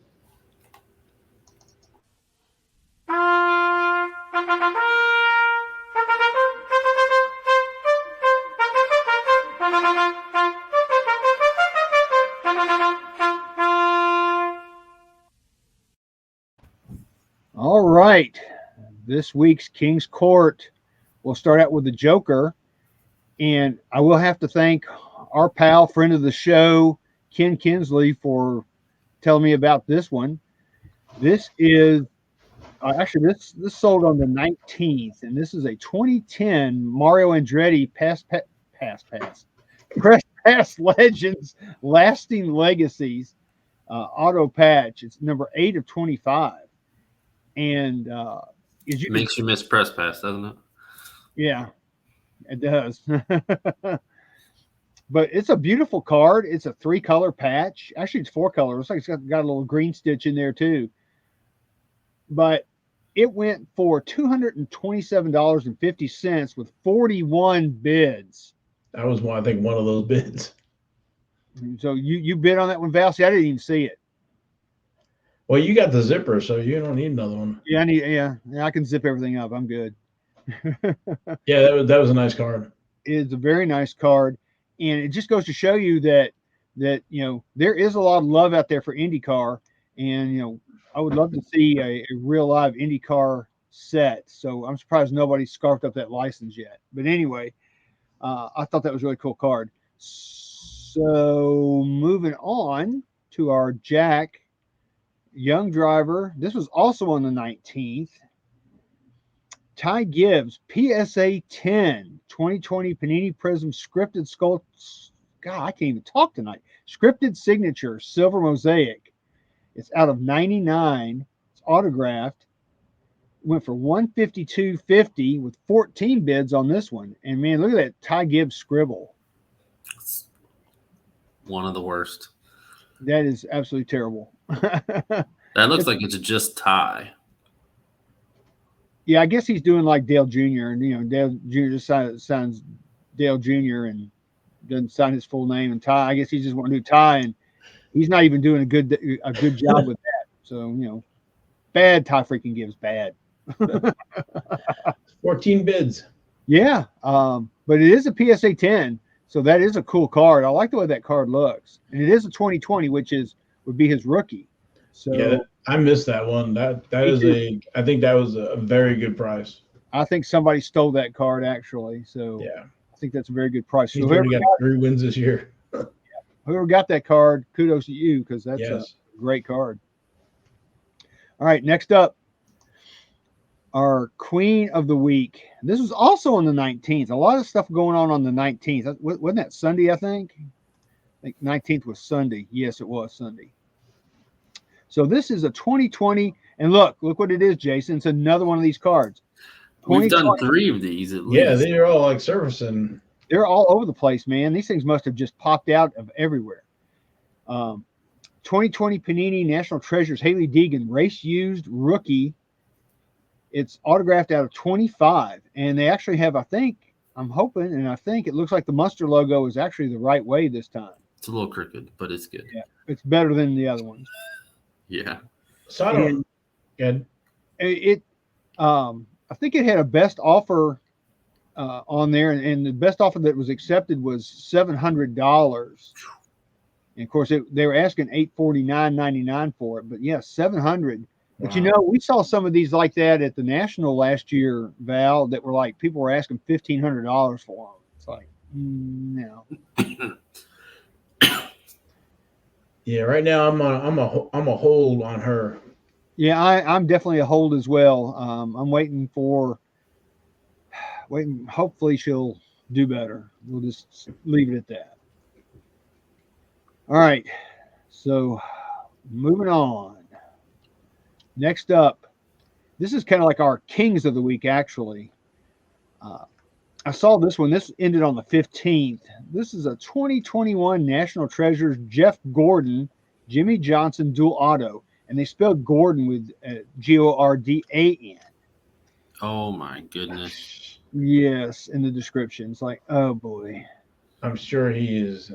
All right. This week's King's Court, we'll start out with the Joker. And I will have to thank our pal, friend of the show, Ken Kinsley, for telling me about this one. This is actually this sold on the 19th, and this is a 2010 Mario Andretti Press Pass Legends Lasting Legacies auto patch. It's number 8 of 25. And Makes you miss Press Pass, doesn't it? Yeah, it does. But it's a beautiful card. It's a 3-color patch. Actually, it's 4-color. Looks like it's got a little green stitch in there too. But it went for $227.50 with 41 bids. That was one, I think, one of those bids. So you bid on that one, Val? See, I didn't even see it. Well, you got the zipper, so you don't need another one. Yeah, I can zip everything up. I'm good. Yeah, that was a nice card. It's a very nice card, and it just goes to show you that there is a lot of love out there for IndyCar, and I would love to see a real live IndyCar set. So I'm surprised nobody's scarfed up that license yet. But anyway, I thought that was a really cool card. So moving on to our Jack Young driver. This was also on the 19th. Ty Gibbs, PSA 10, 2020 Panini Prism scripted sculpt. God, I can't even talk tonight. Scripted signature, silver mosaic. It's out of 99. It's autographed. Went for $152.50 with 14 bids on this one. And man, look at that Ty Gibbs scribble. It's one of the worst. That is absolutely terrible. That looks like it's just Ty. Yeah, I guess he's doing like Dale Jr. And Dale Jr. just signs Dale Jr. and doesn't sign his full name. And Ty, I guess he just want to do Ty, and he's not even doing a good job with that. So bad Ty freaking Gibbs, bad. 14 bids. Yeah, but it is a PSA 10, so that is a cool card. I like the way that card looks, and it is a 2020, which would be his rookie. So yeah, I missed that one. That is I think that was a very good price. I think somebody stole that card actually. So yeah, I think that's a very good price. He's already got 3 wins this year. Whoever got that card, kudos to you, because that's a great card. All right, next up, our Queen of the Week. This was also on the 19th. A lot of stuff going on the 19th. Wasn't that Sunday, I think? I think 19th was Sunday. Yes, it was Sunday. So this is a 2020, and look what it is, Jason. It's another one of these cards. We've done 3 of these at least. Yeah, they're all like surfacing. They're all over the place, man. These things must have just popped out of everywhere. 2020 Panini National Treasures Haley Deegan race used rookie. It's autographed out of 25, and they actually have, I'm hoping, and I think it looks like the Munster logo is actually the right way this time. It's a little crooked, but it's good. Yeah, it's better than the other ones. Yeah. So I don't. Good. I think it had a best offer on there, and the best offer that was accepted was $700. And of course, they were asking $849.99 for it, but yeah, $700. But we saw some of these like that at the National last year, Val, that were like people were asking $1,500 for them. It's like, no. Yeah, right now I'm a hold on her. Yeah, I'm definitely a hold as well. I'm waiting. Hopefully she'll do better. We'll just leave it at that. All right. So moving on. Next up, this is kind of like our Kings of the Week, actually. I saw this one. This ended on the 15th. This is a 2021 National Treasures Jeff Gordon, Jimmy Johnson dual auto. And they spelled Gordon with Gordan. Oh, my goodness. Yes, in the description. It's like, oh, boy. I'm sure he is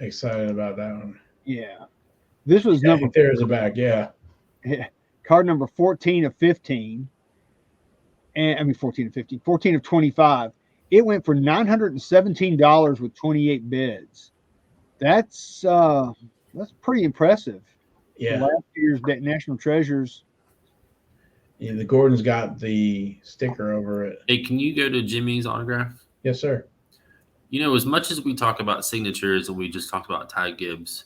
excited about that one. Yeah. This was number. There's a back, yeah. Card number 14 of 15. 14 of 15. 14 of 25. It went for $917 with 28 bids. That's pretty impressive. Yeah. Last year's National Treasures. Yeah, the Gordon's got the sticker over it. Hey, can you go to Jimmy's autograph? Yes, sir. As much as we talk about signatures and we just talked about Ty Gibbs,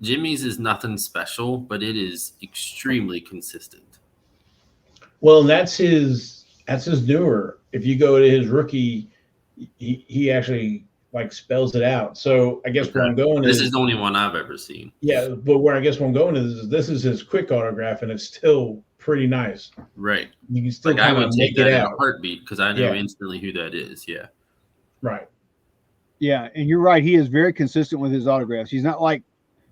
Jimmy's is nothing special, but it is extremely consistent. Well, that's his newer. If you go to his rookie, he actually like spells it out. So I guess where I'm going this is the only one I've ever seen. Yeah, but where I guess where I'm going is this is his quick autograph, and it's still pretty nice. Right. You can still Like I kind would of take make that it in a out. heartbeat because I know Yeah. instantly who that is. Yeah. Right. Yeah, and you're right. He is very consistent with his autographs. He's not like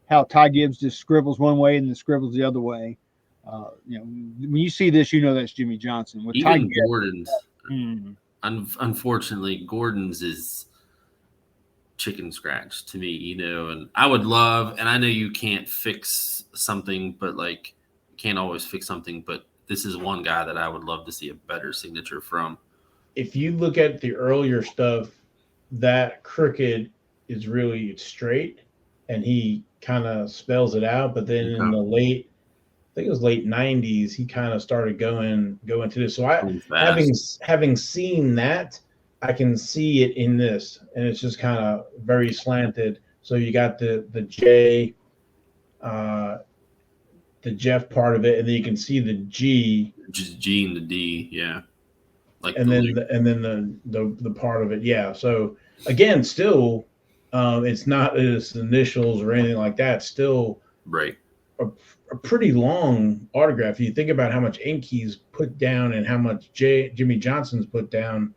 how Ty Gibbs just scribbles one way and then scribbles the other way. When you see this, you know that's Jimmy Johnson. With Ty Even Gibbs, Gordon's. Unfortunately, Gordon's is chicken scratch to me, and I would love, and I know you can't fix something, but like can't always fix something, but this is one guy that I would love to see a better signature from. If you look at the earlier stuff, that crooked is really straight, and he kind of spells it out. But then in the I think it was late '90s, he kind of started going to this. So having seen that, I can see it in this, and it's just kind of very slanted. So you got the J, the Jeff part of it, and then you can see the G, just G and the D, yeah. Like and then the part of it, yeah. So again, still, it's not his initials or anything like that. Still, right, a pretty long autograph. You think about how much ink he's put down and how much Jimmy Johnson's put down.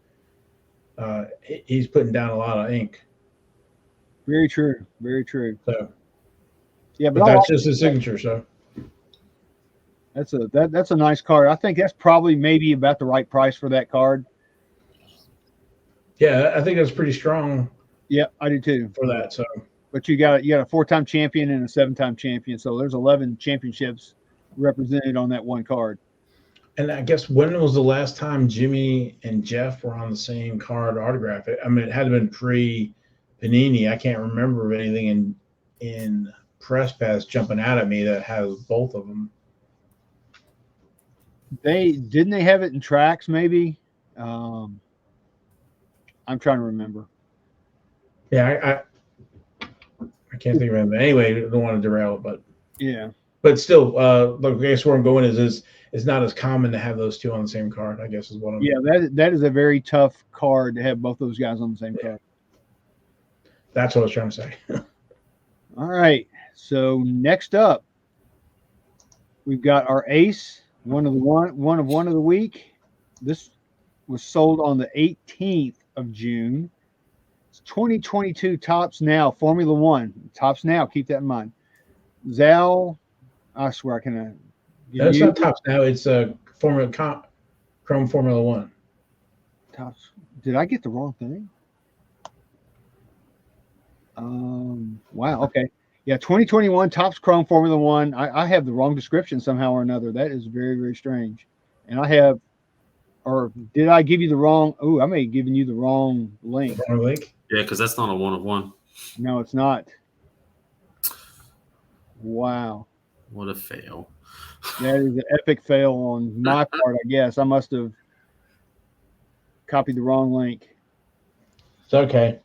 He's putting down a lot of ink. Very true. Very true. So, yeah, but that's just his signature. So. That's a nice card. I think that's probably maybe about the right price for that card. Yeah, I think that's pretty strong. Yeah, I do too. For that, so. But you got a 4-time champion and a 7-time champion, so there's 11 championships represented on that one card. And I guess when was the last time Jimmy and Jeff were on the same card autograph? I mean, it had been pre-Panini. I can't remember anything in Press Pass jumping out at me that has both of them. They have it in tracks, maybe. I'm trying to remember. Yeah, I can't think of it. Anyway, I don't want to derail it, but yeah. But still, look, I guess where I'm going is it's not as common to have those two on the same card. I guess is what I'm. Yeah, that is a very tough card to have both those guys on the same card. That's what I was trying to say. All right. So next up, we've got our ace. One of the week. This was sold on the 18th of June. It's 2022 Topps Now Formula One. Topps Now, keep that in mind. Zal, I swear I can. It's not Topps Now. It's a Chrome Formula One. Topps. Did I get the wrong thing? Wow. Okay. Yeah, 2021 Topps Chrome Formula One. I have the wrong description somehow or another. That is very, very strange. And I have, or did I give you the wrong? Oh, I may have given you the wrong link. Wrong link? Yeah, because that's not a 1-of-1. No, it's not. Wow. What a fail. That is an epic fail on my part, I guess. I must have copied the wrong link. It's okay.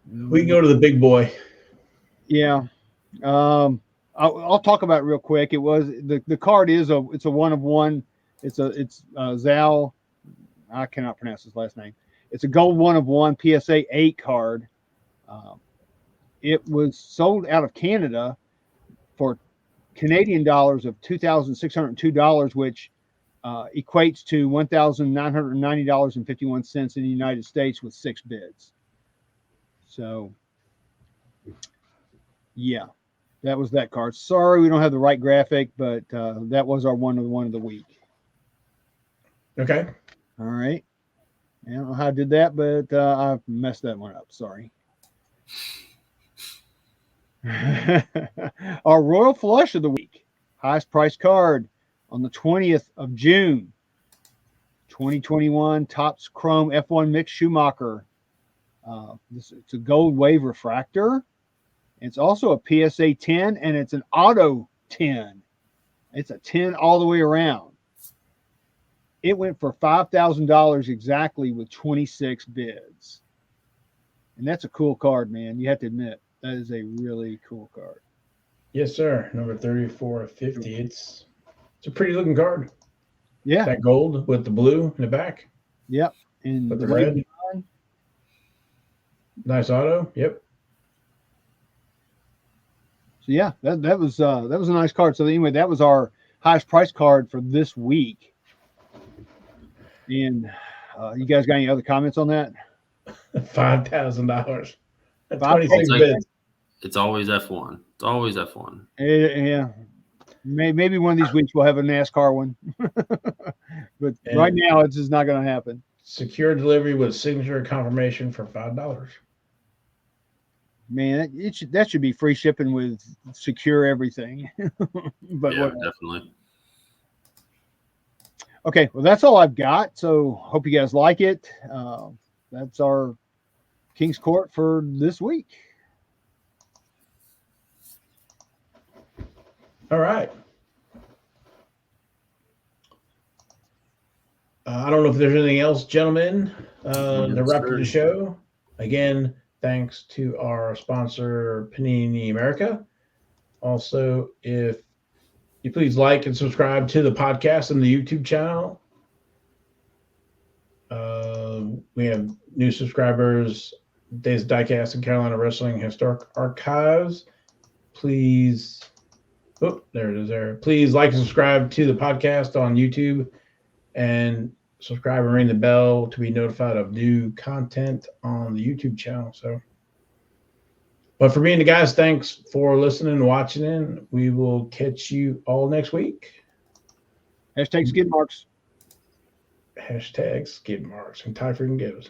We can go to the big boy. Yeah. I'll talk about it real quick. It was the card is it's a 1-of-1. It's Zal. I cannot pronounce his last name. It's a gold 1-of-1 PSA 8 card. It was sold out of Canada for Canadian dollars of $2,602, which equates to $1,990.51 in the United States with 6 bids. So, yeah, that was that card. Sorry, we don't have the right graphic, but that was our 1-of-1 of the week. Okay. All right. I don't know how I did that, but I messed that one up. Sorry. Our Royal Flush of the week. Highest price card on the 20th of June. 2021 Topps Chrome F1 Mix Schumacher. It's a gold wave refractor. It's also a PSA 10, and it's an auto 10. It's a 10 all the way around. It went for $5,000 exactly with 26 bids. And that's a cool card, man. You have to admit, that is a really cool card. Yes, sir. Number 3450. It's a pretty looking card. Yeah. That gold with the blue in the back. Yep. And with the red. Nice auto. Yep. So yeah, that was a nice card. So anyway, that was our highest price card for this week. And you guys got any other comments on that? $5,000. Five- 26 bids. It's always F1. It's always F1. Yeah. Maybe one of these weeks we'll have a NASCAR one. But And right now, it's just not going to happen. secure delivery with signature confirmation for $5. Man, that should be free shipping with secure everything. But Yeah, whatever. definitely. Okay, well, that's all I've got. So hope you guys like it. That's our King's Court for this week. All right. I don't know if there's anything else, gentlemen, to wrap up the show. Again, thanks to our sponsor, Panini America. Also, if you please like and subscribe to the podcast and the YouTube channel. We have new subscribers, Days of Diecast and Carolina Wrestling Historic Archives. Please, there it is there. Please like and subscribe to the podcast on YouTube and subscribe and ring the bell to be notified of new content on the YouTube channel. So, but for me and the guys, thanks for listening and watching in. We will catch you all next week. Hashtag skid marks. Hashtag skid marks and Ty freaking gives.